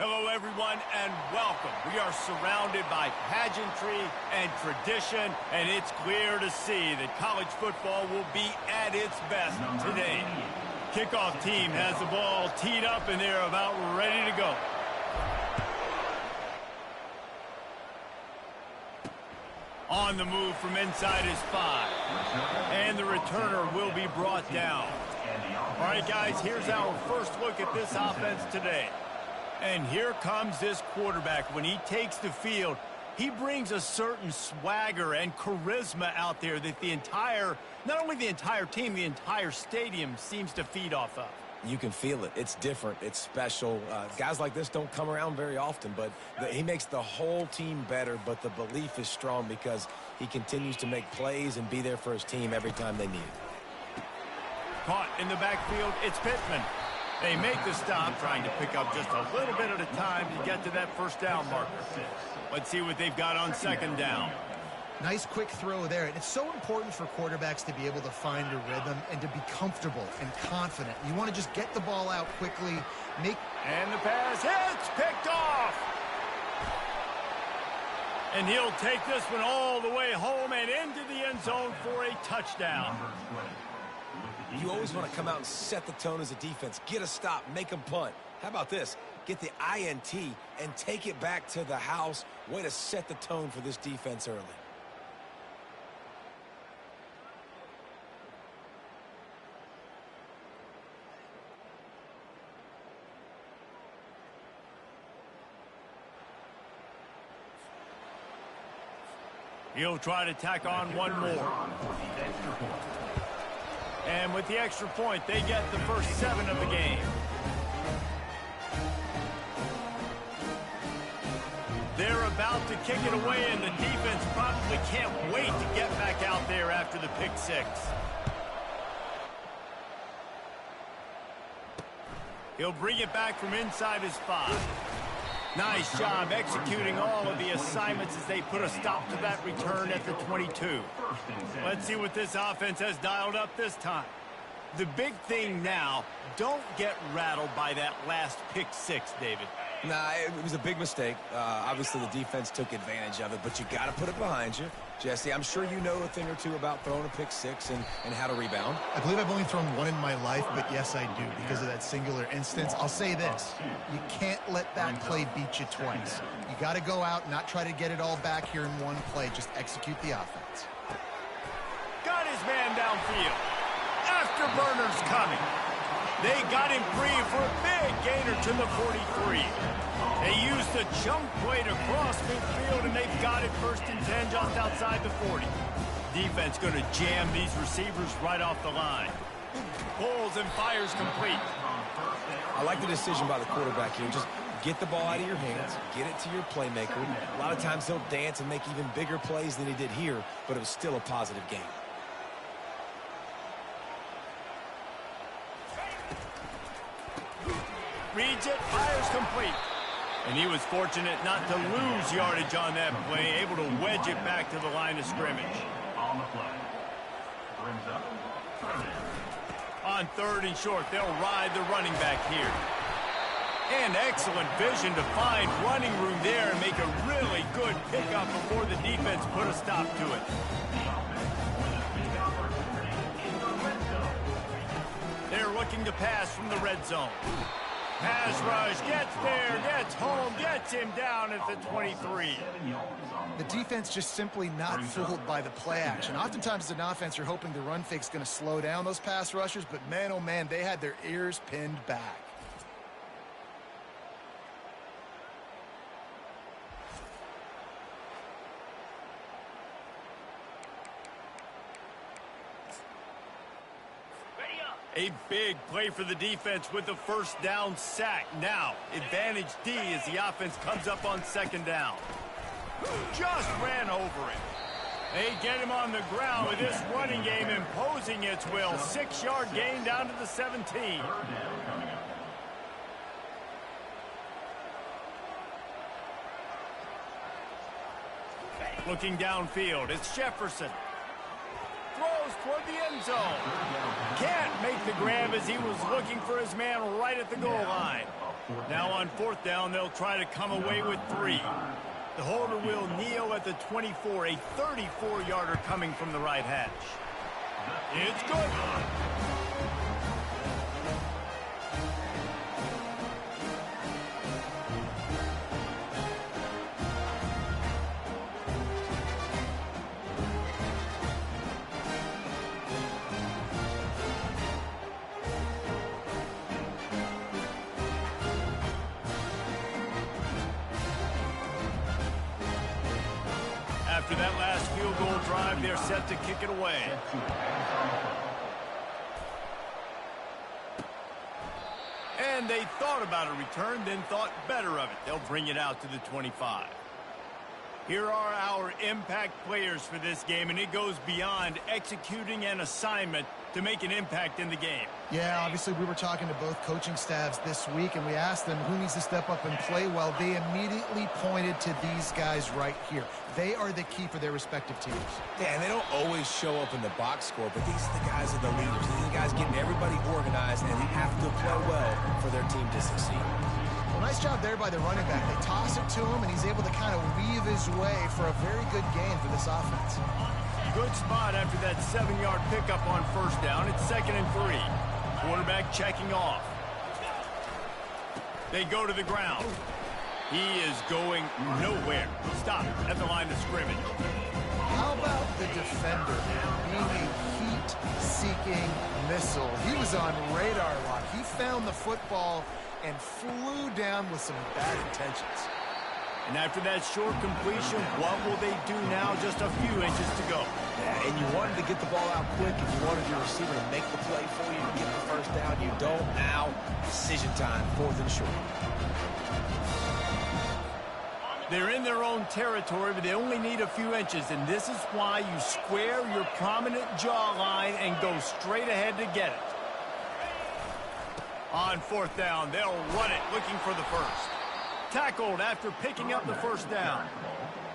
Hello, everyone, and welcome. We are surrounded by pageantry and tradition, and it's clear to see that college football will be at its best today. Kickoff team has the ball teed up, and they're about ready to go. On the move from inside his 5. And the returner will be brought down. All right, guys, here's our first look at this offense today. And here comes this quarterback. When he takes the field, he brings a certain swagger and charisma out there that not only the entire team, the entire stadium seems to feed off of. You can feel it. It's different. It's special. Guys like this don't come around very often, but he makes the whole team better, but the belief is strong because he continues to make plays and be there for his team every time they need it. Caught in the backfield, it's Pittman. They make the stop, trying to pick up just a little bit at a time to get to that first down marker. Let's see what they've got on second down. Nice quick throw there. And it's so important for quarterbacks to be able to find a rhythm and to be comfortable and confident. You want to just get the ball out quickly. And the pass hits, picked off. And he'll take this one all the way home and into the end zone for a touchdown. You always want to come out and set the tone as a defense. Get a stop, make them punt. How about this? Get the INT and take it back to the house. Way to set the tone for this defense early. He'll try to tack on one more. And with the extra point, they get the first 7 of the game. They're about to kick it away, and the defense probably can't wait to get back out there after the pick 6. He'll bring it back from inside his 5. Nice job executing all of the assignments as they put a stop to that return at the 22. Let's see what this offense has dialed up this time. The big thing now, don't get rattled by that last pick 6, David. Nah, it was a big mistake. Obviously, the defense took advantage of it, but you got to put it behind you. Jesse, I'm sure you know a thing or two about throwing a pick 6 and how to rebound. I believe I've only thrown one in my life, but yes, I do because of that singular instance. I'll say this. You can't let that play beat you twice. You got to go out, not try to get it all back here in one play. Just execute the offense. Got his man downfield. Afterburners coming. They got him free for a big gainer to the 43. They used the chunk play to cross midfield, and they've got it 1st and 10 just outside the 40. Defense going to jam these receivers right off the line. Pulls and fires complete. I like the decision by the quarterback here. Just get the ball out of your hands, get it to your playmaker. A lot of times he'll dance and make even bigger plays than he did here, but it was still a positive game. Reads it, fires complete. And he was fortunate not to lose yardage on that play, able to wedge it back to the line of scrimmage. On the play. Brings up. On 3rd and short, they'll ride the running back here. And excellent vision to find running room there and make a really good pickup before the defense put a stop to it. They're looking to pass from the red zone. Pass rush, gets there, gets home, gets him down at the 23. The defense just simply not fooled by the play action. Oftentimes as an offense, you're hoping the run fake's going to slow down those pass rushers, but man, oh man, they had their ears pinned back. A big play for the defense with the first down sack. Now, advantage D as the offense comes up on 2nd down. Just ran over it. They get him on the ground with this running game imposing its will. 6-yard gain down to the 17. Looking downfield, it's Jefferson. Throws toward the end zone. Can't make the grab as he was looking for his man right at the goal line. Now on fourth down, they'll try to come away with 3. The holder will kneel at the 24, a 34-yarder coming from the right hash. It's good. After that last field goal drive, they're set to kick it away. And they thought about a return, then thought better of it. They'll bring it out to the 25. Here are our impact players for this game, and it goes beyond executing an assignment to make an impact in the game. Yeah, obviously we were talking to both coaching staffs this week, and we asked them who needs to step up and play well. They immediately pointed to these guys right here. They are the key for their respective teams. Yeah, and they don't always show up in the box score, but these are the guys that are the leaders. These are the guys getting everybody organized, and they have to play well for their team to succeed. Well, nice job there by the running back. They toss it to him, and he's able to kind of weave his way for a very good gain for this offense. Good spot after that 7-yard pickup on first down. It's 2nd and 3. Quarterback checking off. They go to the ground. He is going nowhere. Stop at the line of scrimmage. How about the defender being a heat-seeking missile? He was on radar lock. He found the football and flew down with some bad intentions. And after that short completion, what will they do now? Just a few inches to go. Yeah, and you wanted to get the ball out quick, and you wanted your receiver to make the play for you to get the first down. You don't now. Decision time, 4th and short. They're in their own territory, but they only need a few inches, and this is why you square your prominent jawline and go straight ahead to get it. On 4th down, they'll run it, looking for the first. Tackled after picking up the first down.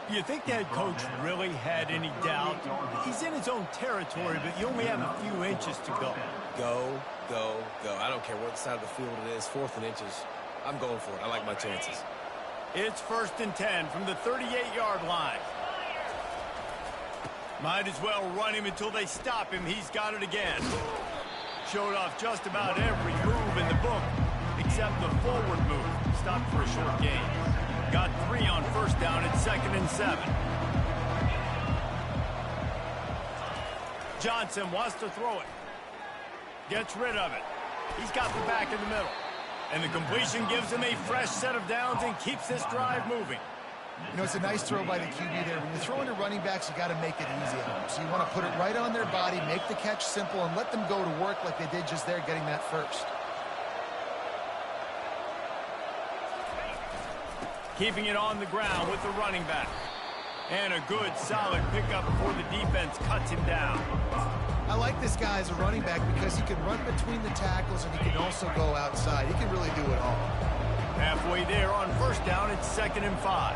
You think the head coach really had any doubt? He's in his own territory, but you only have a few inches to go. Go, go, go. I don't care what side of the field it is, 4th and inches. I'm going for it. I like my chances. It's 1st and 10 from the 38-yard line. Might as well run him until they stop him. He's got it again. Showed off just about every move in the book, except the forward move. Stopped for a short gain. Got 3 on first down at 2nd and 7. Johnson wants to throw it. Gets rid of it. He's got the back in the middle. And the completion gives him a fresh set of downs and keeps this drive moving. You know, it's a nice throw by the QB there. When you're throwing to running backs, you got to make it easy on them. So you want to put it right on their body, make the catch simple, and let them go to work like they did just there, getting that first. Keeping it on the ground with the running back. And a good, solid pickup before the defense cuts him down. I like this guy as a running back because he can run between the tackles and he can also go outside. He can really do it all. Halfway there on first down, it's 2nd and 5.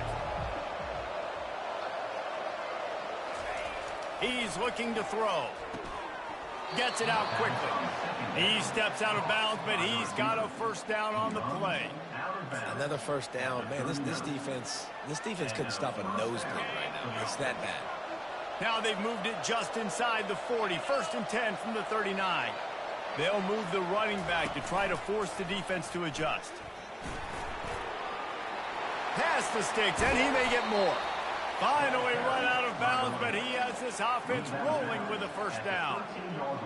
He's looking to throw. Gets it out quickly. He steps out of bounds, but he's got a first down on the play. Another first down. Man, this defense couldn't stop a nosebleed right now. It's that bad. Now they've moved it just inside the 40. 1st and 10 from the 39. They'll move the running back to try to force the defense to adjust. Past the sticks, and he may get more. Finally run out of bounds, but he has this offense rolling with a first down.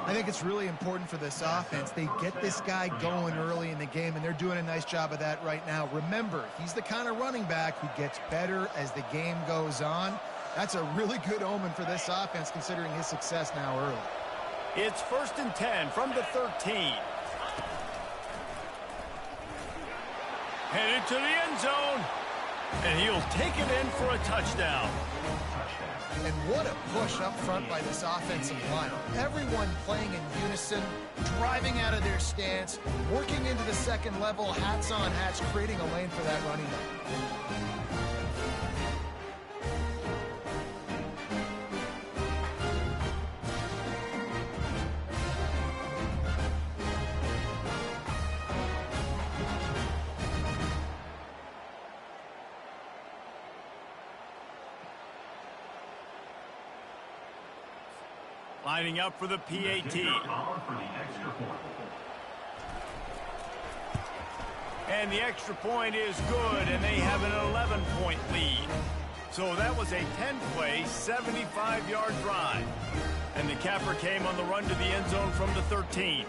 I think it's really important for this offense. They get this guy going early in the game, and they're doing a nice job of that right now. Remember, he's the kind of running back who gets better as the game goes on. That's a really good omen for this offense, considering his success now early. It's 1st and 10 from the 13. Headed to the end zone. And he'll take it in for a touchdown. And what a push up front by this offensive line. Everyone playing in unison, driving out of their stance, working into the second level, hats on hats, creating a lane for that running back. Lining up for the PAT. And the extra point is good, and they have an 11-point lead. So that was a 10-play, 75-yard drive. And the capper came on the run to the end zone from the 13.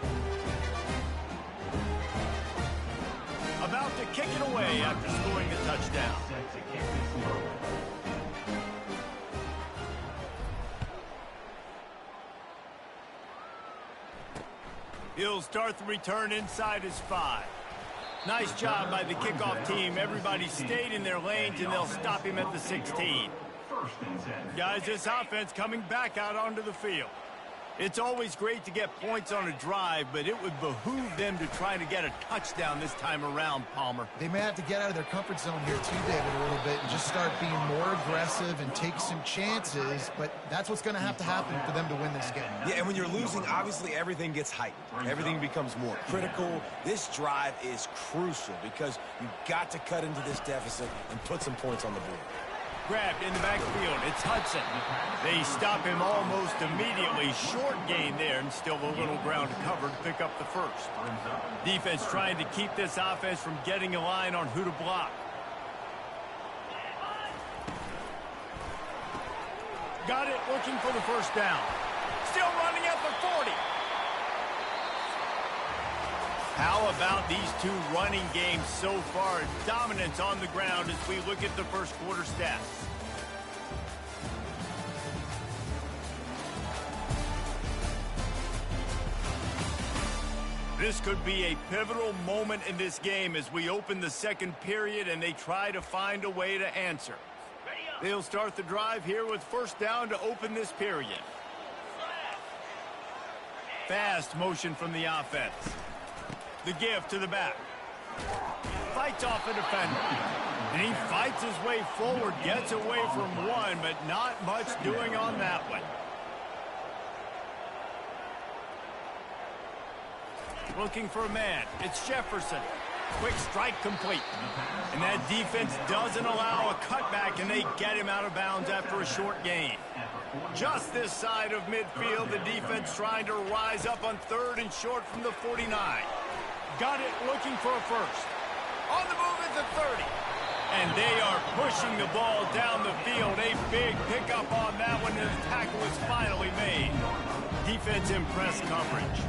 About to kick it away after scoring the touchdown. He'll start the return inside his 5. Nice job by the kickoff team. Everybody stayed in their lanes, and they'll stop him at the 16. Guys, this offense coming back out onto the field. It's always great to get points on a drive, but it would behoove them to try to get a touchdown this time around, Palmer. They may have to get out of their comfort zone here too, David, a little bit and just start being more aggressive and take some chances, but that's what's going to have to happen for them to win this game. Yeah, and when you're losing, obviously everything gets heightened. Everything becomes more critical. This drive is crucial because you've got to cut into this deficit and put some points on the board. Grabbed in the backfield. It's Hudson. They stop him almost immediately. Short gain there, and still a little ground to cover to pick up the first. Defense trying to keep this offense from getting a line on who to block. Got it, looking for the first down. Still running at the 40. How about these two running games so far? Dominance on the ground as we look at the first quarter stats. This could be a pivotal moment in this game as we open the second period and they try to find a way to answer. They'll start the drive here with first down to open this period. Fast motion from the offense. The give to the back. Fights off a defender. And he fights his way forward, gets away from one, but not much doing on that one. Looking for a man. It's Jefferson. Quick strike complete. And that defense doesn't allow a cutback, and they get him out of bounds after a short gain. Just this side of midfield, the defense trying to rise up on third and short from the 49. Got it, looking for a first. On the move at the 30. And they are pushing the ball down the field. A big pickup on that one, and the tackle is finally made. Defense in press coverage.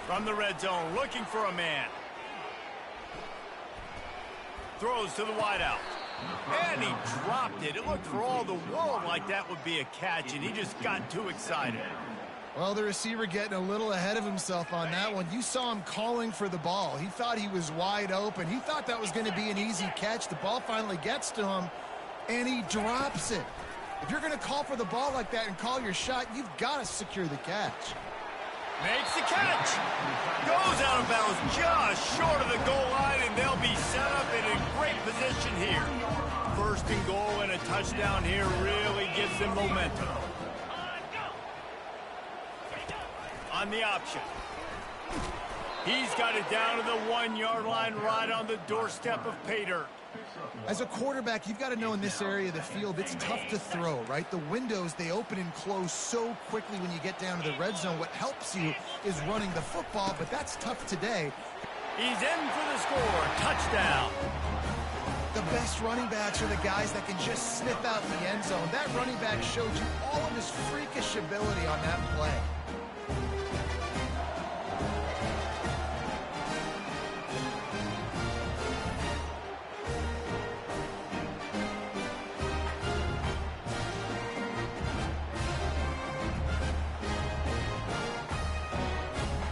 From the red zone, looking for a man. Throws to the wideout. And he dropped it. It looked for all the world like that would be a catch, and he just got too excited. Well, the receiver getting a little ahead of himself on that one. You saw him calling for the ball. He thought he was wide open. He thought that was going to be an easy catch. The ball finally gets to him, and he drops it. If you're going to call for the ball like that and call your shot, you've got to secure the catch. Makes the catch. Goes out of bounds just short of the goal line, and they'll be set up in a great position here. First and goal and a touchdown here really gives them momentum. On the option. He's got it down to the 1-yard line right on the doorstep of pay dirt. As a quarterback, you've got to know in this area of the field, it's tough to throw, right? The windows, they open and close so quickly when you get down to the red zone. What helps you is running the football, but that's tough today. He's in for the score. Touchdown. The best running backs are the guys that can just sniff out in the end zone. That running back showed you all of his freakish ability on that play.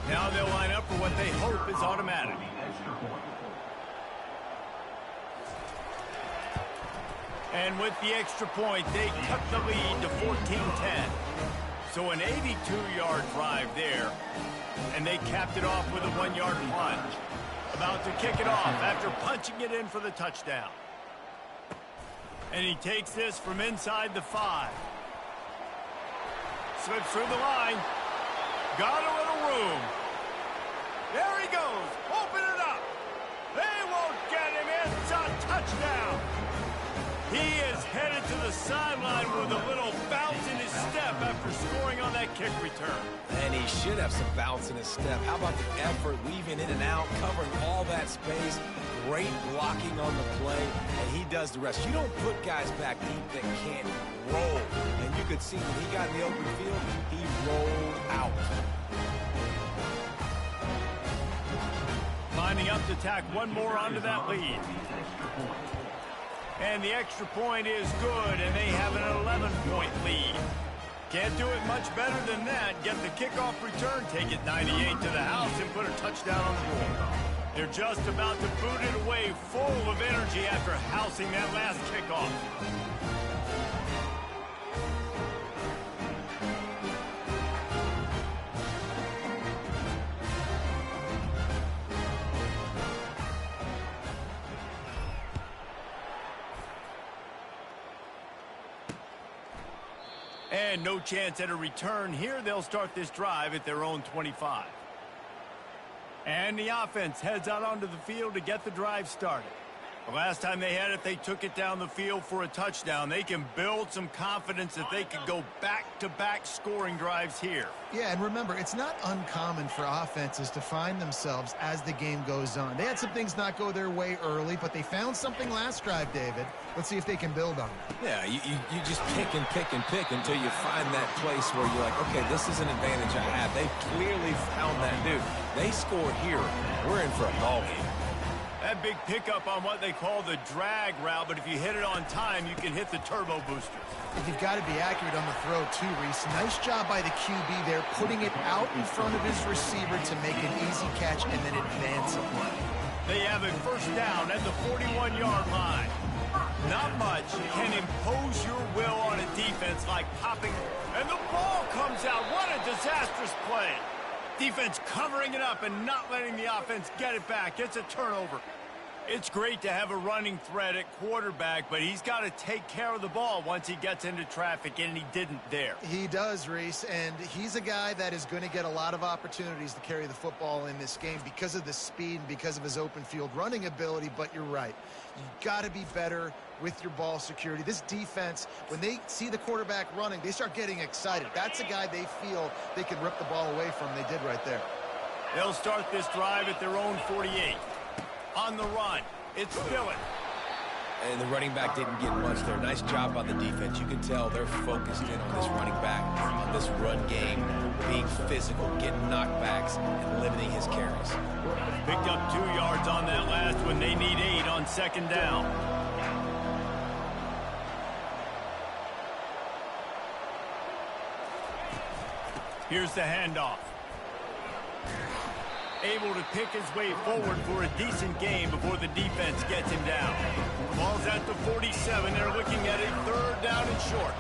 Now they'll line up for what they hope is automatic. And with the extra point, they cut the lead to 14-10. So an 82-yard drive there. And they capped it off with a 1-yard plunge. About to kick it off after punching it in for the touchdown. And he takes this from inside the 5. Slips through the line. Got a little room. There he goes. Open it up. They won't get him. It's a touchdown. He is headed to the sideline with a little bounce in his step after scoring on that kick return. And he should have some bounce in his step. How about the effort, weaving in and out, covering all that space, great blocking on the play, and he does the rest. You don't put guys back deep that can't roll. And you could see when he got in the open field, he rolled out. Lining up to tack one more onto that lead. And the extra point is good, and they have an 11-point lead. Can't do it much better than that. Get the kickoff return, take it 98 to the house, and put a touchdown on the board. They're just about to boot it away, full of energy after housing that last kickoff. And no chance at a return here. They'll start this drive at their own 25. And the offense heads out onto the field to get the drive started. The last time they had it, they took it down the field for a touchdown. They can build some confidence that they could go back-to-back scoring drives here. Yeah, and remember, it's not uncommon for offenses to find themselves as the game goes on. They had some things not go their way early, but they found something last drive, David. Let's see if they can build on it. Yeah, you just pick and pick and pick until you find that place where you're like, okay, this is an advantage I have. They clearly found that dude. They score here. We're in for a ball game. That big pickup on what they call the drag route, but if you hit it on time, you can hit the turbo booster. You've got to be accurate on the throw, too, Reese. Nice job by the QB there, putting it out in front of his receiver to make an easy catch and then advance a play. They have a first down at the 41-yard line. Not much can impose your will on a defense like popping, and the ball comes out. What a disastrous play. Defense covering it up and not letting the offense get it back. It's a turnover. It's great to have a running threat at quarterback, but he's got to take care of the ball once he gets into traffic, and he didn't there. He does, Reese, and he's a guy that is going to get a lot of opportunities to carry the football in this game because of the speed and because of his open field running ability, but you're right. You've got to be better with your ball security. This defense, when they see the quarterback running, they start getting excited. That's a guy they feel they can rip the ball away from. They did right there. They'll start this drive at their own 48. On the run, it's Phillip. And the running back didn't get much there. Nice job by the defense. You can tell they're focused in on this running back, on this run game, being physical, getting knockbacks, and limiting his carries. Picked up 2 yards on that last one. They need 8 on second down. Here's the handoff. Able to pick his way forward for a decent game before the defense gets him down. Ball's at the 47. They're looking at a third down and short.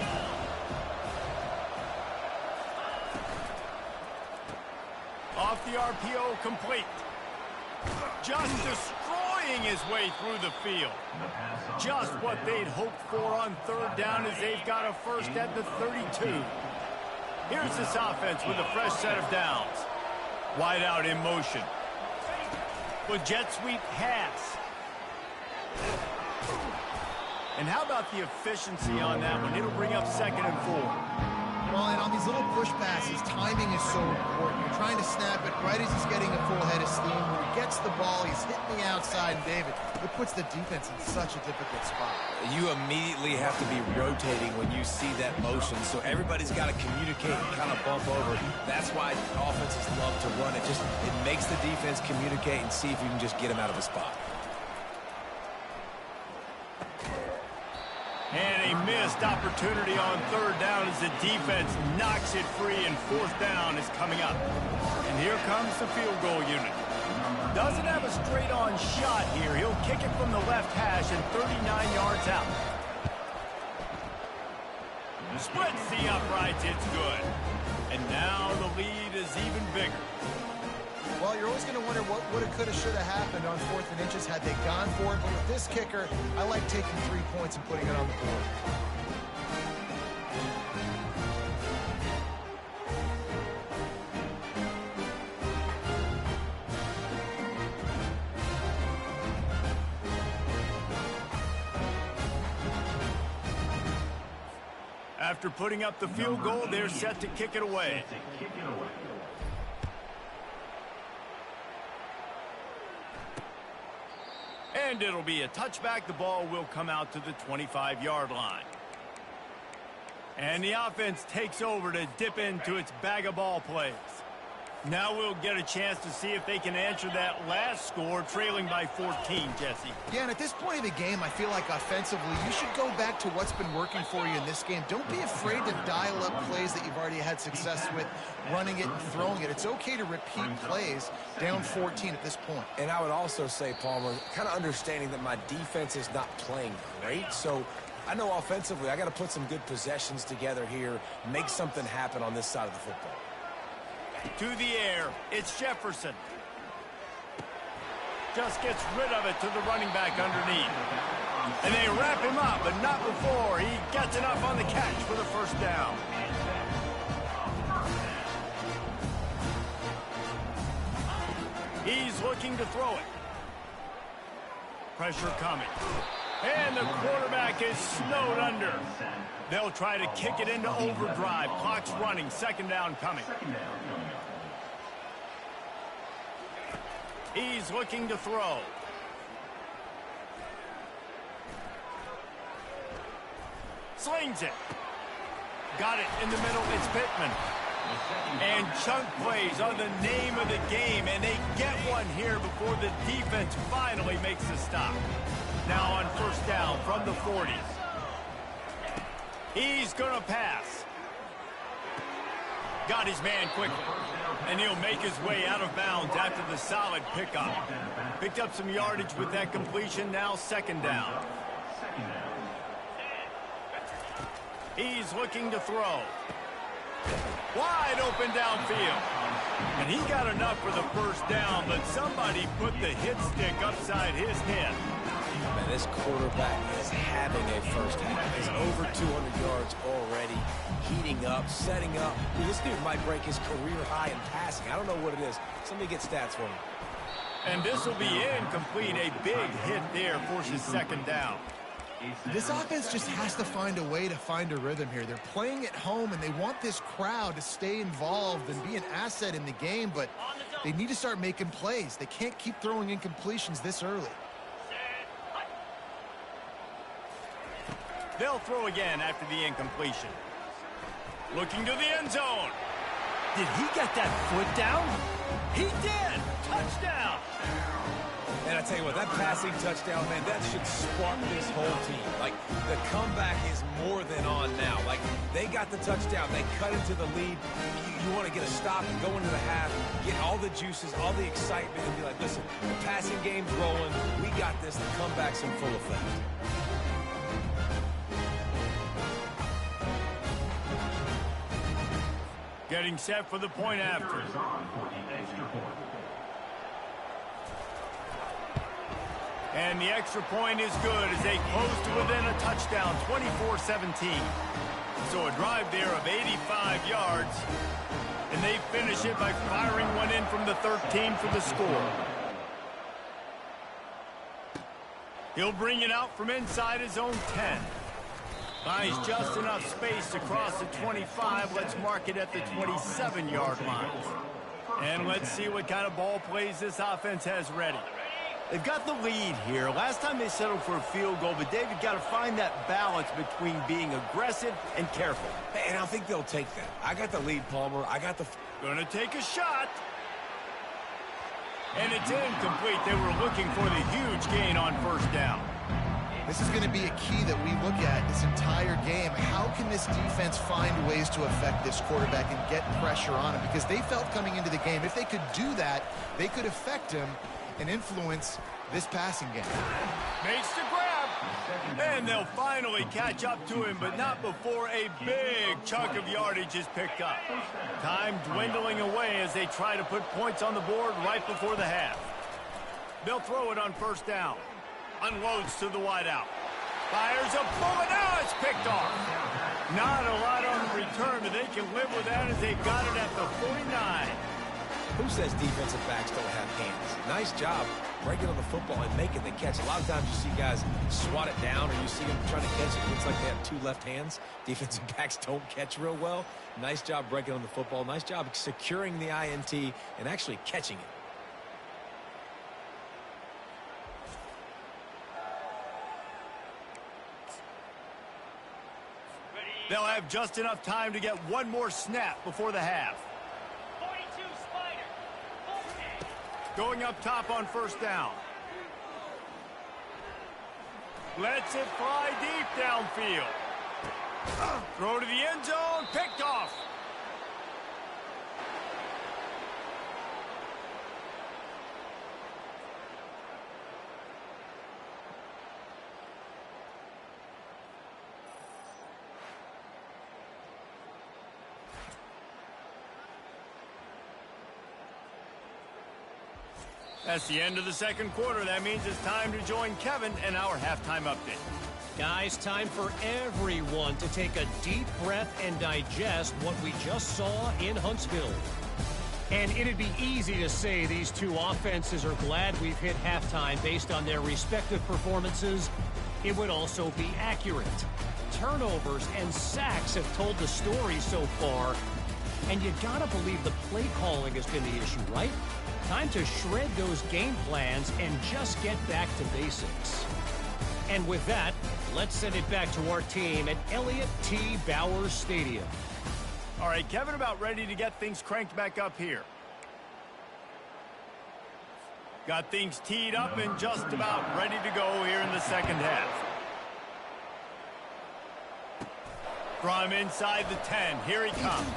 Off the RPO, complete. Just destroying his way through the field. Just what they'd hoped for on third down as they've got a first at the 32. Here's this offense with a fresh set of downs. Wide out in motion. With jet sweep pass. And how about the efficiency on that one? It'll bring up 2nd and 4. Well, and on these little push passes, timing is so important. You're trying to snap it right as he's getting a full head of steam. When he gets the ball, he's hitting the outside, and David, it puts the defense in such a difficult spot. You immediately have to be rotating when you see that motion, so everybody's got to communicate and kind of bump over. That's why offenses love to run it. It makes the defense communicate and see if you can just get him out of the spot. And a missed opportunity on third down as the defense knocks it free, and fourth down is coming up. And here comes the field goal unit. Doesn't have a straight-on shot here. He'll kick it from the left hash and 39 yards out. Splits the uprights. It's good. And now the lead is even bigger. Well, you're always going to wonder what woulda, coulda, shoulda happened on 4th and inches had they gone for it. But with this kicker, I like taking 3 points and putting it on the board. After putting up the field goal, they're set to kick it away. And it'll be a touchback. The ball will come out to the 25-yard line. And the offense takes over to dip into its bag of ball plays. Now we'll get a chance to see if they can answer that last score, trailing by 14, Jesse. Yeah, and at this point of the game, I feel like offensively, you should go back to what's been working for you in this game. Don't be afraid to dial up plays that you've already had success with, running it and throwing it. It's okay to repeat plays down 14 at this point. And I would also say, Palmer, kind of understanding that my defense is not playing great, so I know offensively I got to put some good possessions together here, make something happen on this side of the football. To the air, it's Jefferson. Just gets rid of it to the running back underneath. And they wrap him up, but not before he gets enough on the catch for the first down. He's looking to throw it. Pressure coming. And the quarterback is snowed under. They'll try to kick it into overdrive. Clock's running. Second down coming. He's looking to throw. Slings it. Got it in the middle. It's Pittman. And chunk plays are the name of the game, and they get one here before the defense finally makes the stop. Now on first down from the 40. He's going to pass. Got his man quickly. And he'll make his way out of bounds after the solid pickup. Picked up some yardage with that completion. Now second down. He's looking to throw. Wide open downfield. And he got enough for the first down, but somebody put the hit stick upside his head. Man, this quarterback is having a first half. He's over 200 yards already, heating up, setting up. Dude, this dude might break his career high in passing. I don't know what it is. Somebody get stats for me. And this will be incomplete. A big hit there forces second down. This offense just has to find a way to find a rhythm here. They're playing at home, and they want this crowd to stay involved and be an asset in the game, but they need to start making plays. They can't keep throwing incompletions this early. They'll throw again after the incompletion. Looking to the end zone. Did he get that foot down? He did! Touchdown! And I tell you what, that passing touchdown, man, that should spark this whole team. Like, the comeback is more than on now. Like, they got the touchdown. They cut into the lead. You want to get a stop and go into the half, get all the juices, all the excitement, and be like, listen, the passing game's rolling. We got this. The comeback's in full effect. Getting set for the point after. And the extra point is good as they close to within a touchdown, 24-17. So a drive there of 85 yards. And they finish it by firing one in from the 13 for the score. He'll bring it out from inside his own 10. Buys just enough space to cross the 25. Let's mark it at the 27-yard line. And let's see what kind of ball plays this offense has ready. They've got the lead here. Last time they settled for a field goal, but David got to find that balance between being aggressive and careful. Hey, and I think they'll take that. I got the lead, Palmer. I got the... Gonna take a shot. And it's incomplete. They were looking for the huge gain on first down. This is going to be a key that we look at this entire game. How can this defense find ways to affect this quarterback and get pressure on him? Because they felt coming into the game, if they could do that, they could affect him and influence this passing game. Makes the grab. And they'll finally catch up to him, but not before a big chunk of yardage is picked up. Time dwindling away as they try to put points on the board right before the half. They'll throw it on first down. Unloads to the wideout. Fires a bullet. Now it's picked off. Not a lot on the return, but they can live with that as they got it at the 49. Who says defensive backs don't have hands? Nice job breaking on the football and making the catch. A lot of times you see guys swat it down, or you see them trying to catch it. It looks like they have two left hands. Defensive backs don't catch real well. Nice job breaking on the football. Nice job securing the INT and actually catching it. They'll have just enough time to get one more snap before the half. 42 Spider. Going up top on first down. Lets it fly deep downfield. Throw to the end zone. Picked off. That's the end of the second quarter. That means it's time to join Kevin in our halftime update. Guys, time for everyone to take a deep breath and digest what we just saw in Huntsville. And it'd be easy to say these two offenses are glad we've hit halftime based on their respective performances. It would also be accurate. Turnovers and sacks have told the story so far. And you gotta believe the play calling has been the issue, right? Time to shred those game plans and just get back to basics. And with that, let's send it back to our team at Elliott T. Bowers Stadium. All right, Kevin, about ready to get things cranked back up here. Got things teed up and just about ready to go here in the second half. From inside the 10, here he comes.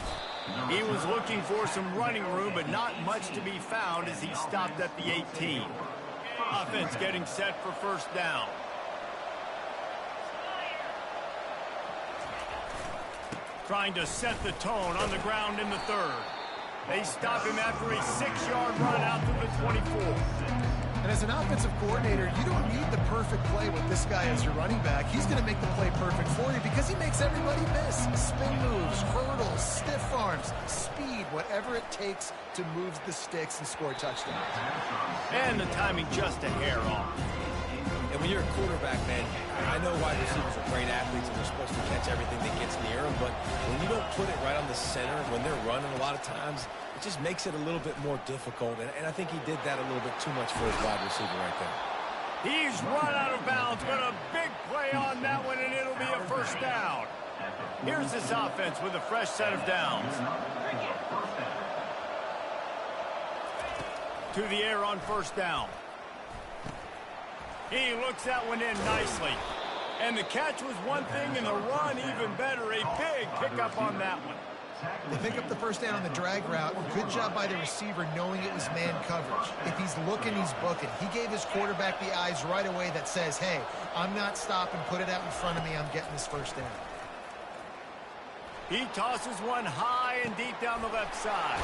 He was looking for some running room, but not much to be found as he stopped at the 18. Offense getting set for first down. Trying to set the tone on the ground in the third. They stop him after a 6-yard run out to the 24. And as an offensive coordinator, you don't need the perfect play with this guy as your running back. He's going to make the play perfect for you because he makes everybody miss. Spin moves, hurdles, stiff arms, speed, whatever it takes to move the sticks and score touchdowns. And the timing just a hair off. And when you're a quarterback, man, I know wide receivers are great athletes and they're supposed to catch everything that gets near them, but when you don't put it right on the center, when they're running a lot of times, it just makes it a little bit more difficult. And I think he did that a little bit too much for his wide receiver right there. He's run out of bounds, but a big play on that one, and it'll be a first down. Here's this offense with a fresh set of downs. To the air on first down. He looks that one in nicely. And the catch was one thing, and the run even better. A big pickup on that one. They pick up the first down on the drag route. Good job by the receiver knowing it was man coverage. If he's looking, he's booking. He gave his quarterback the eyes right away that says, hey, I'm not stopping. Put it out in front of me. I'm getting this first down. He tosses one high and deep down the left side.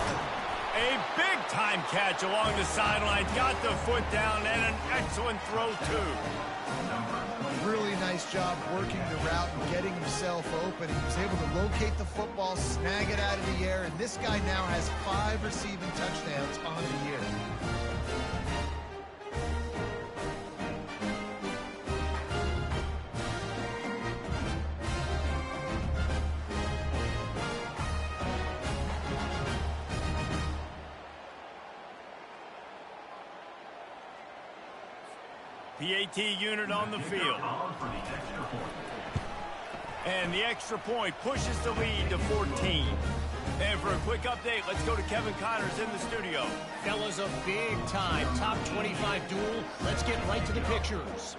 A big-time catch along the sideline. Got the foot down and an excellent throw, too. Really nice job working the route and getting himself open. He was able to locate the football, snag it out of the air, and this guy now has 5 receiving touchdowns on the year. PAT unit on the field. And the extra point pushes the lead to 14. And for a quick update, let's go to Kevin Connors in the studio. Fellas, a big-time top 25 duel. Let's get right to the pictures.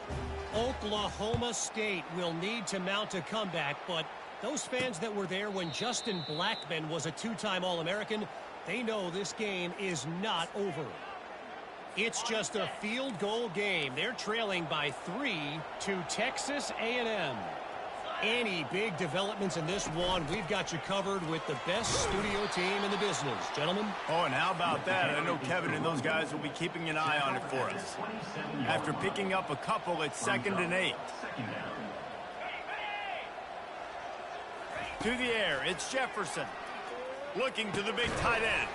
Oklahoma State will need to mount a comeback, but those fans that were there when Justin Blackmon was a 2-time All-American, they know this game is not over. It's just a field goal game. They're trailing by 3 to Texas A&M. Any big developments in this one, we've got you covered with the best studio team in the business. Gentlemen? Oh, and how about that? I know Kevin and those guys will be keeping an eye on it for us. After picking up a couple, it's 2nd and 8. To the air, it's Jefferson. Looking to the big tight end.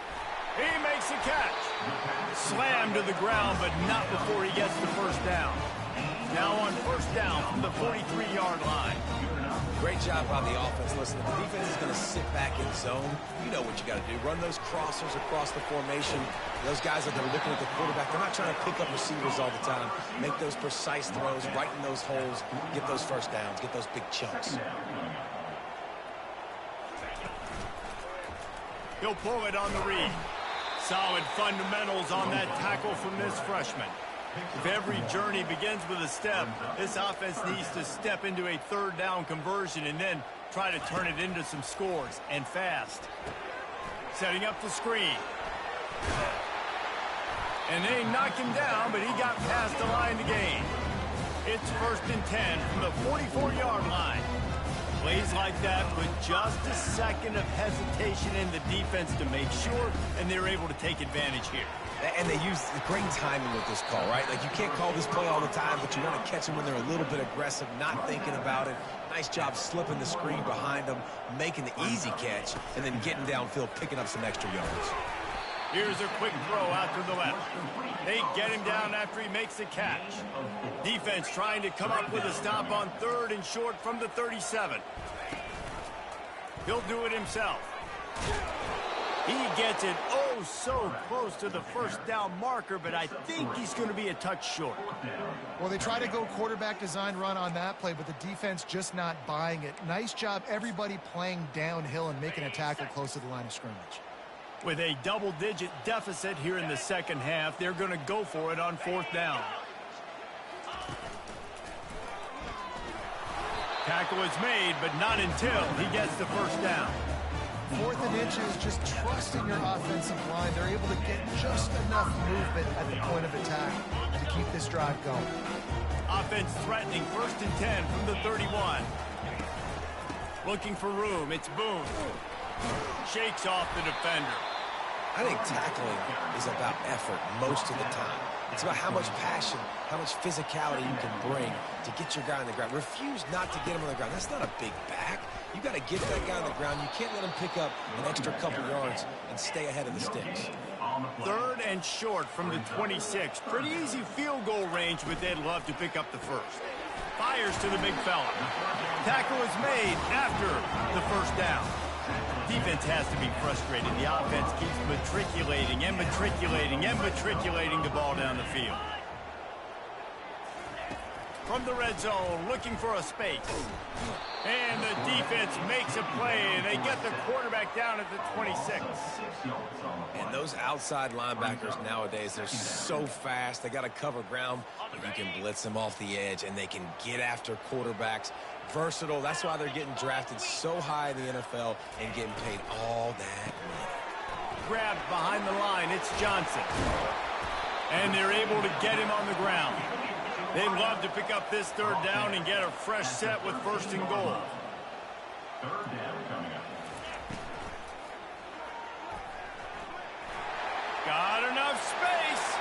He makes a catch. Slammed to the ground, but not before he gets the first down. Now on first down from the 43-yard line. Great job by the offense. Listen, if the defense is going to sit back in zone, you know what you got to do. Run those crossers across the formation. Those guys that are looking at the quarterback, they're not trying to pick up receivers all the time. Make those precise throws, right in those holes, get those first downs, get those big chunks. He'll pull it on the read. Solid fundamentals on that tackle from this freshman. If every journey begins with a step, this offense needs to step into a third down conversion and then try to turn it into some scores, and fast. Setting up the screen. And they knock him down, but he got past the line to gain. It's 1st and 10 from the 44-yard line. Plays like that with just a second of hesitation in the defense to make sure, and they're able to take advantage here. And they use great timing with this call, right? Like, you can't call this play all the time, but you want to catch them when they're a little bit aggressive, not thinking about it. Nice job slipping the screen behind them, making the easy catch, and then getting downfield, picking up some extra yards. Here's a quick throw out to the left. They get him down after he makes a catch. Defense trying to come up with a stop on 3rd and short from the 37. He'll do it himself. He gets it oh so close to the first down marker, but I think he's going to be a touch short. Well, they try to go quarterback design run on that play, but the defense just not buying it. Nice job, everybody playing downhill and making a tackle close to the line of scrimmage. With a double-digit deficit here in the second half, they're going to go for it on 4th down. Tackle is made, but not until he gets the first down. 4th and inches, just trusting your offensive line. They're able to get just enough movement at the point of attack to keep this drive going. Offense threatening 1st and 10 from the 31. Looking for room. It's Boone. Shakes off the defender. I think tackling is about effort most of the time. It's about how much passion, how much physicality you can bring to get your guy on the ground. Refuse not to get him on the ground. That's not a big back. You got to get that guy on the ground. You can't let him pick up an extra couple yards and stay ahead of the sticks. 3rd and short from the 26. Pretty easy field goal range, but they'd love to pick up the first. Fires to the big fella. Tackle is made after the first down. Defense has to be frustrated. The offense keeps matriculating and matriculating and matriculating the ball down the field. From the red zone, looking for a space. And the defense makes a play. They get the quarterback down at the 26. And those outside linebackers nowadays, they're so fast. They got to cover ground, but you can blitz them off the edge, and they can get after quarterbacks. Versatile. That's why they're getting drafted so high in the NFL and getting paid all that money. Grabbed behind the line. It's Johnson. And they're able to get him on the ground. They'd love to pick up this 3rd down and get a fresh set with 1st and goal. 3rd down coming up. Got enough space.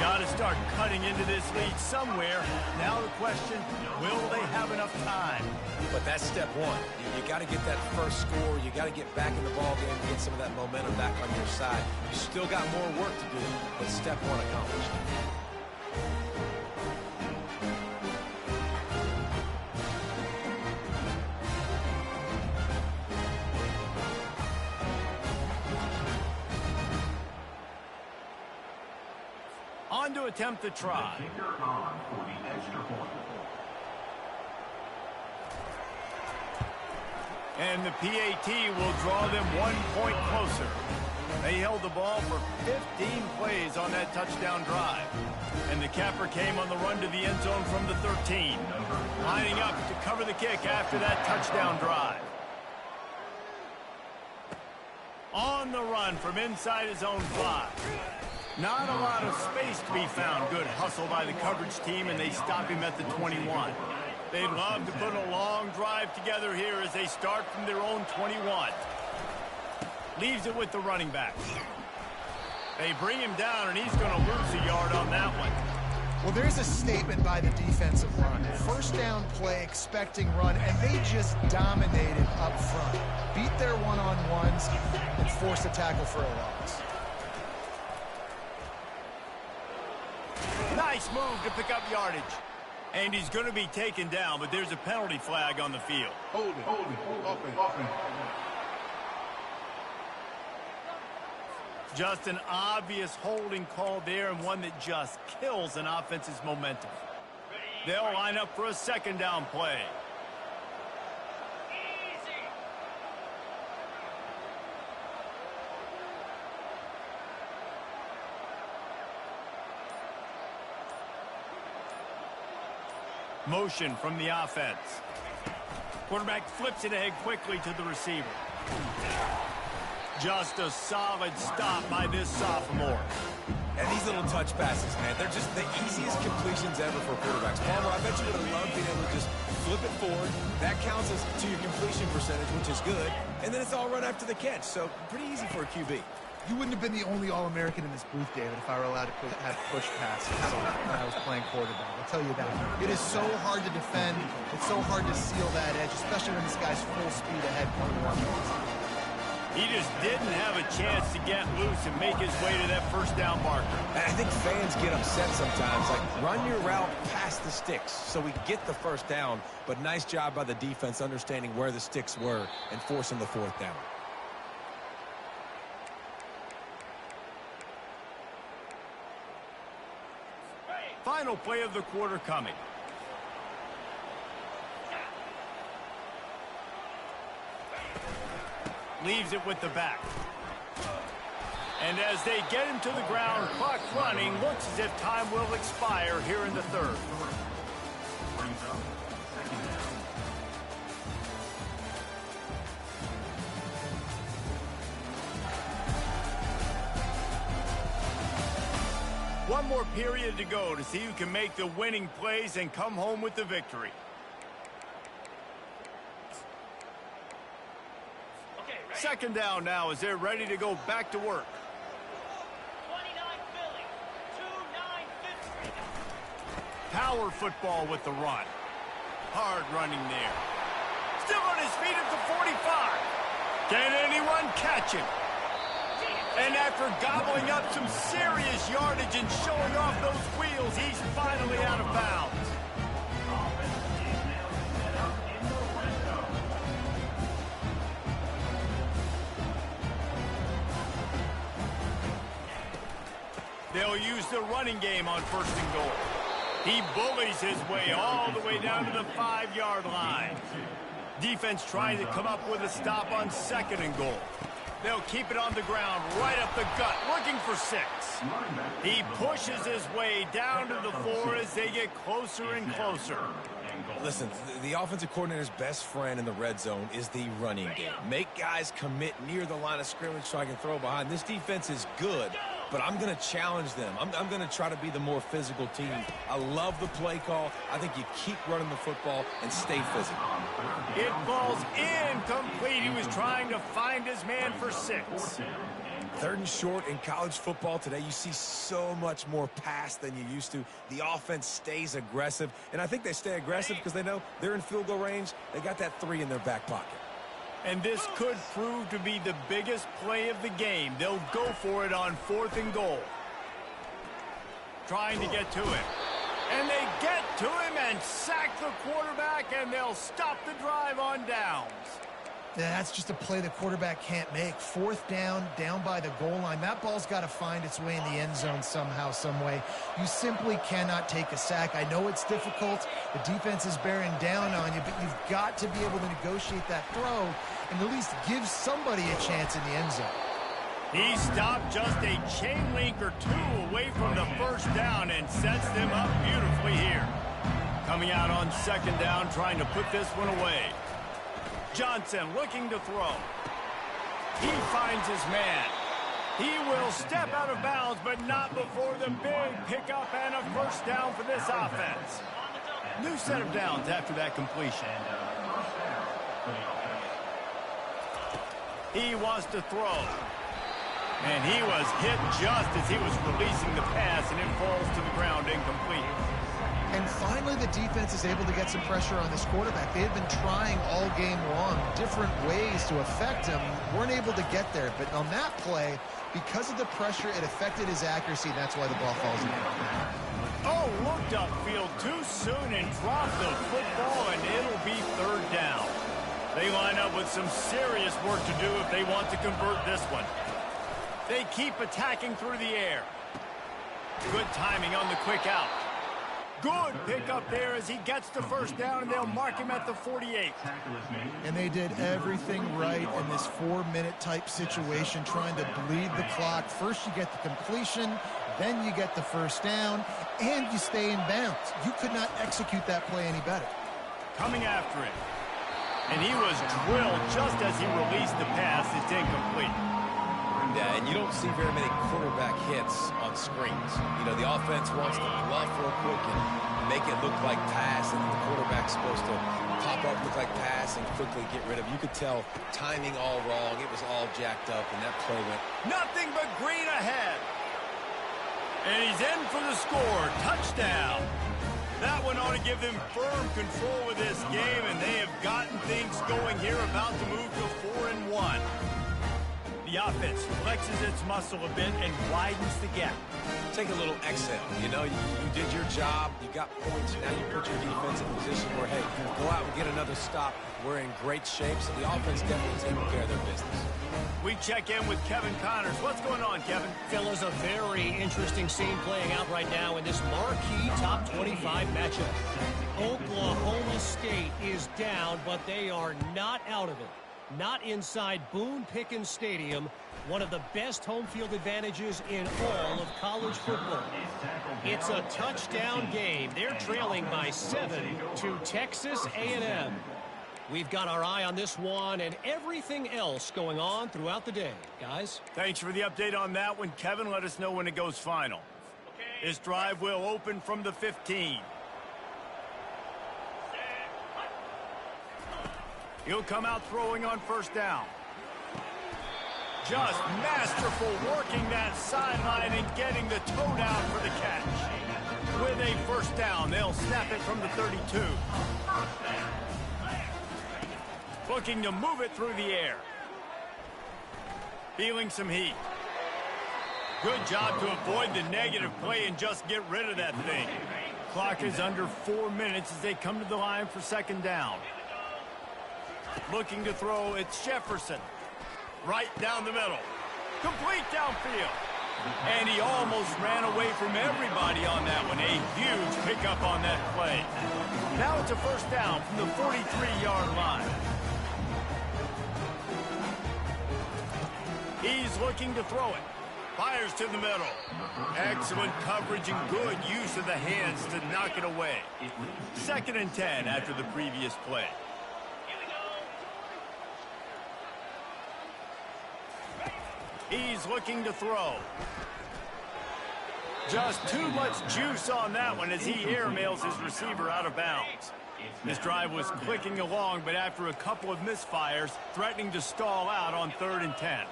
Got to start cutting into this lead somewhere. Now the question, will they have enough time? But that's step one. You got to get that first score. You got to get back in the ball game and get some of that momentum back on your side. You still got more work to do, but step one accomplished. On to attempt the try. On for the extra point. And the PAT will draw them 1 point closer. They held the ball for 15 plays on that touchdown drive. And the capper came on the run to the end zone from the 13. Lining up to cover the kick after that touchdown drive. On the run from inside his own 5. Not a lot of space to be found. Good hustle by the coverage team, and they stop him at the 21. They'd love to put a long drive together here as they start from their own 21. Leaves it with the running back. They bring him down, and he's going to lose a yard on that one. Well, there's a statement by the defensive line. First down play, expecting run, and they just dominated up front. Beat their one-on-ones and forced a tackle for a loss. Nice move to pick up yardage. And he's going to be taken down, but there's a penalty flag on the field. Hold it. Offense. Just an obvious holding call there, and one that just kills an offense's momentum. They'll line up for a second down play. Motion from the offense. Quarterback flips it ahead quickly to the receiver. Just a solid stop by this sophomore. And these little touch passes, man, they're just the easiest completions ever for quarterbacks. Palmer, I bet you would have loved being able to just flip it forward. That counts as to your completion percentage, which is good. And then it's all run after the catch, so pretty easy for a QB. You wouldn't have been the only All-American in this booth, David, if I were allowed to have push passes when I was playing quarterback. I'll tell you that. It is so hard to defend. It's so hard to seal that edge, especially when this guy's full speed ahead coming one. He just didn't have a chance to get loose and make his way to that first down marker. And I think fans get upset sometimes, like run your route past the sticks so we get the first down, but nice job by the defense understanding where the sticks were and forcing the fourth down. Final play of the quarter coming. Leaves it with the back. And as they get him to the ground, clock running, looks as if time will expire here in the third. One more period to go to see who can make the winning plays and come home with the victory. Second down now as they're ready to go back to work. 29 Philly, 2-9 Power football with the run. Hard running there. Still on his feet at the 45. Can anyone catch him? And after gobbling up some serious yardage and showing off those wheels, he's finally out of bounds. They'll use the running game on first and goal. He bullies his way all the way down to the 5-yard line. Defense trying to come up with a stop on second and goal. They'll keep it on the ground, right up the gut, looking for 6. He pushes his way down to the 4 as they get closer and closer. Listen, the offensive coordinator's best friend in the red zone is the running game. Make guys commit near the line of scrimmage so I can throw behind. This defense is good, but I'm going to challenge them. I'm going to try to be the more physical team. I love the play call. I think you keep running the football and stay physical. It falls incomplete. He was trying to find his man for 6. Third and short in college football today, you see so much more pass than you used to. The offense stays aggressive, and I think they stay aggressive because they know they're in field goal range. They got that 3 in their back pocket. And this could prove to be the biggest play of the game. They'll go for it on 4th and goal. Trying to get to him. And they get to him and sack the quarterback, and they'll stop the drive on downs. Yeah, that's just a play the quarterback can't make. 4th down, down by the goal line. That ball's got to find its way in the end zone somehow, some way. You simply cannot take a sack. I know it's difficult. The defense is bearing down on you, but you've got to be able to negotiate that throw and at least give somebody a chance in the end zone. He stopped just a chain link or 2 away from the first down and sets them up beautifully here. Coming out on second down, trying to put this one away. Johnson looking to throw. He finds his man. He will step out of bounds, but not before the big pickup and a first down for this offense. New set of downs after that completion. He wants to throw. And he was hit just as he was releasing the pass, and it falls to the ground incomplete. And finally, the defense is able to get some pressure on this quarterback. They had been trying all game long different ways to affect him. Weren't able to get there. But on that play, because of the pressure, it affected his accuracy. That's why the ball falls in. Oh, looked upfield too soon and dropped the football, and it'll be third down. They line up with some serious work to do if they want to convert this one. They keep attacking through the air. Good timing on the quick out. Good pickup there as he gets the first down, and they'll mark him at the 48. And they did everything right in this 4-minute type situation, trying to bleed the clock. First you get the completion, then you get the first down, and you stay in bounds. You could not execute that play any better. Coming after it. And he was drilled just as he released the pass. It's incomplete. Yeah, and you don't see very many quarterback hits on screens. You know, the offense wants to bluff real quick and make it look like pass, and the quarterback's supposed to pop up, look like pass, and quickly get rid of. You could tell timing all wrong. It was all jacked up, and that play went nothing but green ahead. And he's in for the score. Touchdown. That one ought to give them firm control of this game, and they have gotten things going here, about to move to 4-1. The offense flexes its muscle a bit and widens the gap. take a little exhale. You know, you did your job. You got points. Now you put your defense in a position where, hey, go out and get another stop. We're in great shape, so the offense definitely taking care of their business. We check in with Kevin Connors. What's going on, Kevin? Fellas, a very interesting scene playing out right now in this marquee top 25 matchup. Oklahoma State is down, but they are not out of it. Not inside Boone Pickens Stadium, one of the best home field advantages in all of college football. It's a touchdown game. They're trailing by 7 to Texas A&M. We've got our eye on this one and everything else going on throughout the day. Guys? Thanks for the update on that one, Kevin. Let us know when it goes final. This drive will open from the 15. He'll come out throwing on first down. Just masterful working that sideline and getting the toe down for the catch. With a first down, they'll snap it from the 32. Looking to move it through the air. Feeling some heat. Good job to avoid the negative play and just get rid of that thing. Clock is under 4 minutes as they come to the line for second down. Looking to throw, it's Jefferson. Right down the middle. Complete downfield. And he almost ran away from everybody on that one. A huge pickup on that play. Now it's a first down from the 43-yard line. He's looking to throw it. Fires to the middle. Excellent coverage and good use of the hands to knock it away. 2nd and 10 after the previous play. He's looking to throw. Just too much juice on that one as he airmails his receiver out of bounds. This drive was clicking along, but after a couple of misfires, threatening to stall out on 3rd and 10.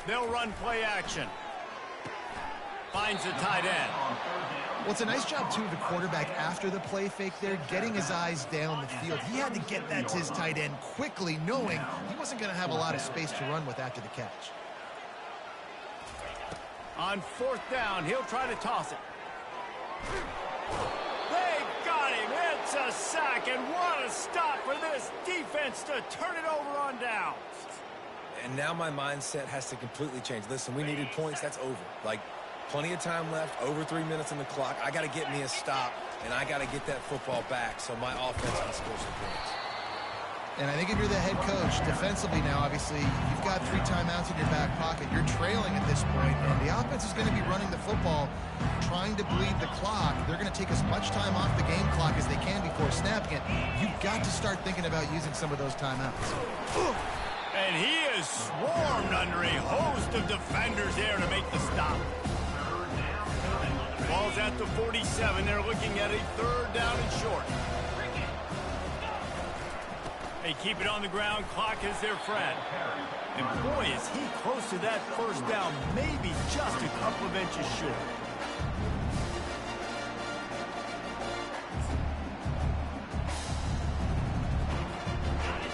They'll run play action. Finds the tight end. Well, it's a nice job, too, of the quarterback after the play fake there, getting his eyes down the field. He had to get that to his tight end quickly, knowing he wasn't going to have a lot of space to run with after the catch. On 4th down, he'll try to toss it. They got him. It's a sack, and what a stop for this defense to turn it over on downs. And now my mindset has to completely change. Listen, we needed points. That's over. Like, plenty of time left, over 3 minutes on the clock. I got to get me a stop, and I got to get that football back so my offense can score some points. And I think if you're the head coach, defensively now, obviously, you've got 3 timeouts in your back pocket. You're trailing at this point, and the offense is going to be running the football, trying to bleed the clock. They're going to take as much time off the game clock as they can before snapping it. You've got to start thinking about using some of those timeouts. And he is swarmed under a host of defenders there to make the stop. Ball's at the 47. They're looking at a 3rd down and short. They keep it on the ground. Clock is their friend. And boy, is he close to that first down, maybe just a couple of inches short.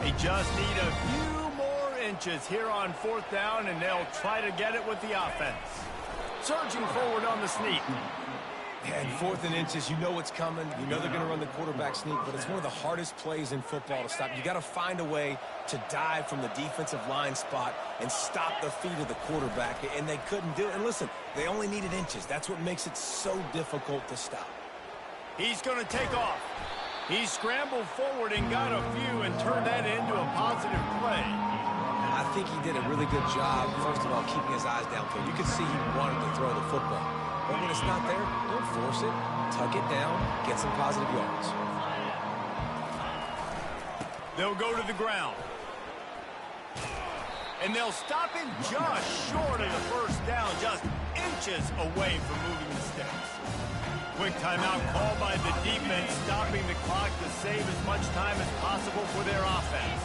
They just need a few more inches here on fourth down, and they'll try to get it with the offense. Surging forward on the sneak. And 4th and inches, you know what's coming. You know they're going to run the quarterback sneak, but it's one of the hardest plays in football to stop. You got to find a way to dive from the defensive line spot and stop the feet of the quarterback, and they couldn't do it. And listen, they only needed inches. That's what makes it so difficult to stop. He's going to take off. He scrambled forward and got a few and turned that into a positive play. I think he did a really good job, first of all, keeping his eyes downfield. You could see he wanted to throw the football. But when it's not there, don't force it. Tuck it down, get some positive yards. They'll go to the ground. And they'll stop him just short of the first down, just inches away from moving the sticks. Quick timeout called by the defense, stopping the clock to save as much time as possible for their offense.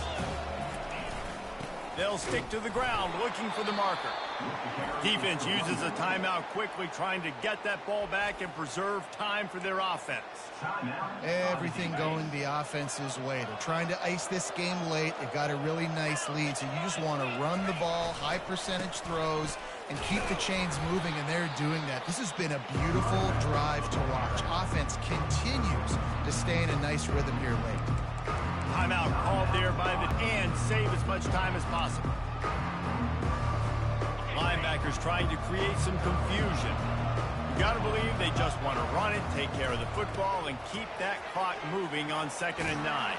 They'll stick to the ground, looking for the marker. Defense uses a timeout quickly, trying to get that ball back and preserve time for their offense. Everything going the offense's way. They're trying to ice this game late. They've got a really nice lead, so you just want to run the ball, high percentage throws, and keep the chains moving, and they're doing that. This has been a beautiful drive to watch. Offense continues to stay in a nice rhythm here late. Timeout called there by the and save as much time as possible. Linebackers trying to create some confusion. You got to believe they just want to run it, take care of the football, and keep that clock moving on 2nd and 9.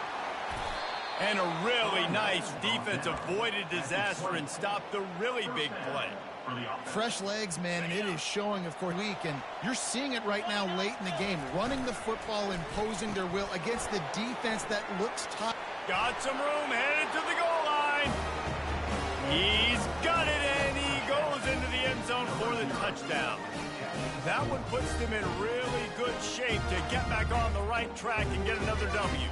And a really nice defense avoided disaster and stopped the really big play. Fresh legs, man, and it is showing, of course, weak, and you're seeing it right now late in the game. Running the football, imposing their will against the defense that looks tough. Got some room, headed to the goal line. He's got it, and he goes into the end zone for the touchdown. That one puts them in really good shape to get back on the right track and get another W.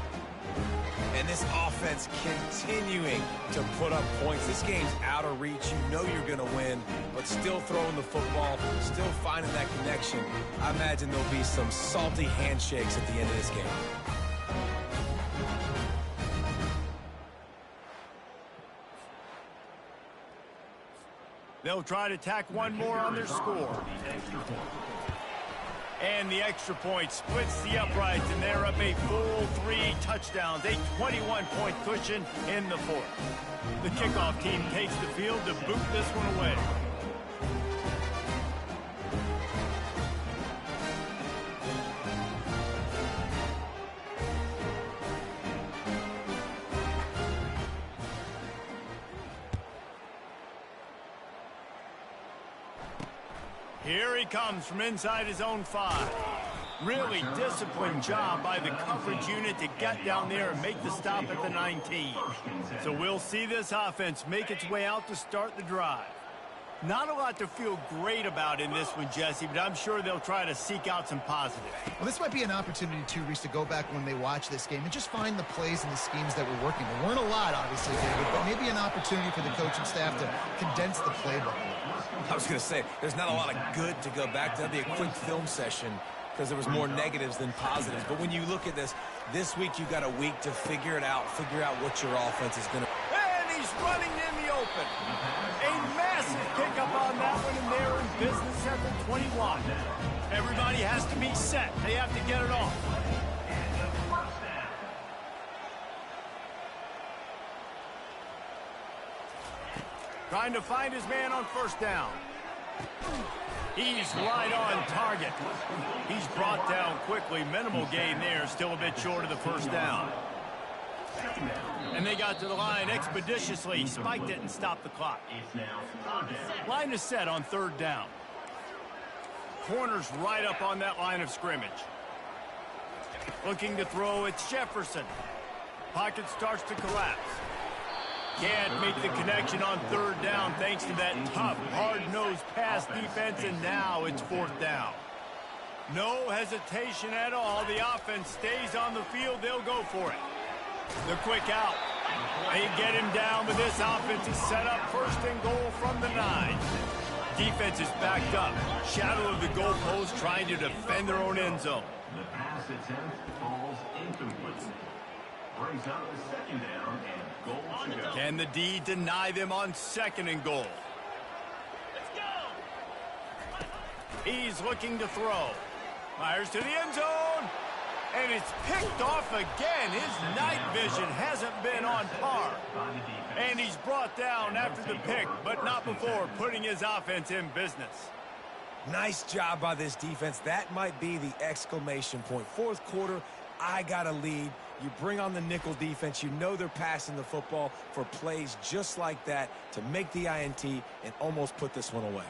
And this offense continuing to put up points. This game's out of reach. You know you're going to win, but still throwing the football, still finding that connection. I imagine there'll be some salty handshakes at the end of this game. They'll try to tack one more on their score. And the extra point splits the uprights, and they're up a full 3 touchdowns, a 21-point cushion in the 4th. The kickoff team takes the field to boot this one away. Here he comes from inside his own 5. Really disciplined job by the coverage unit to get down there and make the stop at the 19. So we'll see this offense make its way out to start the drive. Not a lot to feel great about in this one, Jesse, but I'm sure they'll try to seek out some positives. Well, this might be an opportunity, too, Reese, to go back when they watch this game and just find the plays and the schemes that were working. There weren't a lot, obviously, David, but maybe an opportunity for the coaching staff to condense the playbook. I was going to say, there's not a lot of good to go back to. That'd be a quick film session because there was more negatives than positives. But when you look at this week you got a week to figure it out, figure out what your offense is going to... And he's running in the open. A massive pickup on that one, and they're in business at the 21. Everybody has to be set. They have to get it off. Trying to find his man on first down. He's right on target. He's brought down quickly. Minimal gain there. Still a bit short of the first down. And they got to the line expeditiously. Spiked it and stopped the clock. Line is set on 3rd down. Corner's right up on that line of scrimmage. Looking to throw, it's Jefferson. Pocket starts to collapse. Can't make the connection on 3rd down thanks to that tough, hard-nosed pass defense, and now it's 4th down. No hesitation at all. The offense stays on the field. They'll go for it. The quick out. They get him down, but this offense is set up first and goal from the 9. Defense is backed up. Shadow of the goalpost trying to defend their own end zone. The pass attempt falls incomplete. Brings up the second down and goal to go. Can the D deny them on second and goal? Let's go. He's looking to throw. Fires to the end zone. And it's picked off again. His night vision hasn't been on par. And he's brought down after the pick, but not before putting his offense in business. Nice job by this defense. That might be the exclamation point. Fourth quarter, I got a lead. You bring on the nickel defense. You know they're passing the football for plays just like that to make the INT and almost put this one away.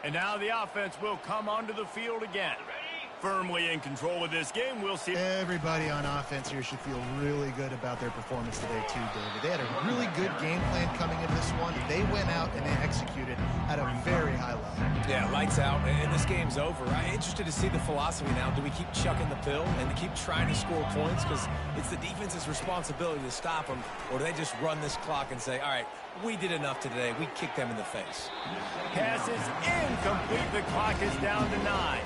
And now the offense will come onto the field again. Firmly in control of this game, we'll see. Everybody on offense here should feel really good about their performance today too, David. They had a really good game plan coming into this one. They went out and they executed at a very high level. Yeah, lights out, and this game's over. I'm interested to see the philosophy now. Do we keep chucking the pill and to keep trying to score points? Because it's the defense's responsibility to stop them, or do they just run this clock and say, all right, we did enough today. We kicked them in the face. Pass is incomplete. The clock is down to 9.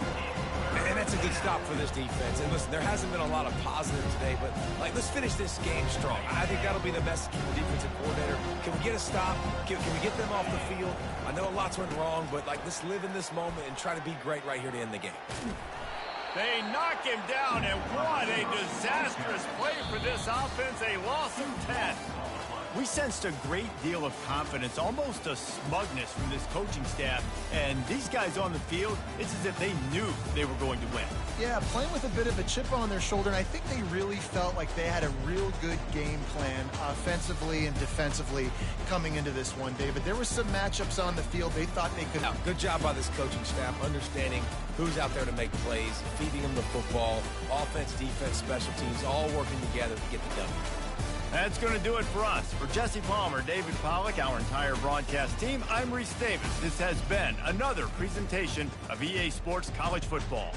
And that's a good stop for this defense. And listen, there hasn't been a lot of positive today, but let's finish this game strong. I think that'll be the message from the defensive coordinator. Can we get a stop? Can we get them off the field? I know lots went wrong, but let's live in this moment and try to be great right here to end the game. They knock him down, and what a disastrous play for this offense. A loss of 10. We sensed a great deal of confidence, almost a smugness from this coaching staff. And these guys on the field, it's as if they knew they were going to win. Yeah, playing with a bit of a chip on their shoulder, and I think they really felt like they had a real good game plan offensively and defensively coming into this one, David. There were some matchups on the field they thought they could. Good job by this coaching staff, understanding who's out there to make plays, feeding them the football, offense, defense, special teams, all working together to get the W. That's going to do it for us. For Jesse Palmer, David Pollack, our entire broadcast team, I'm Reese Davis. This has been another presentation of EA Sports College Football.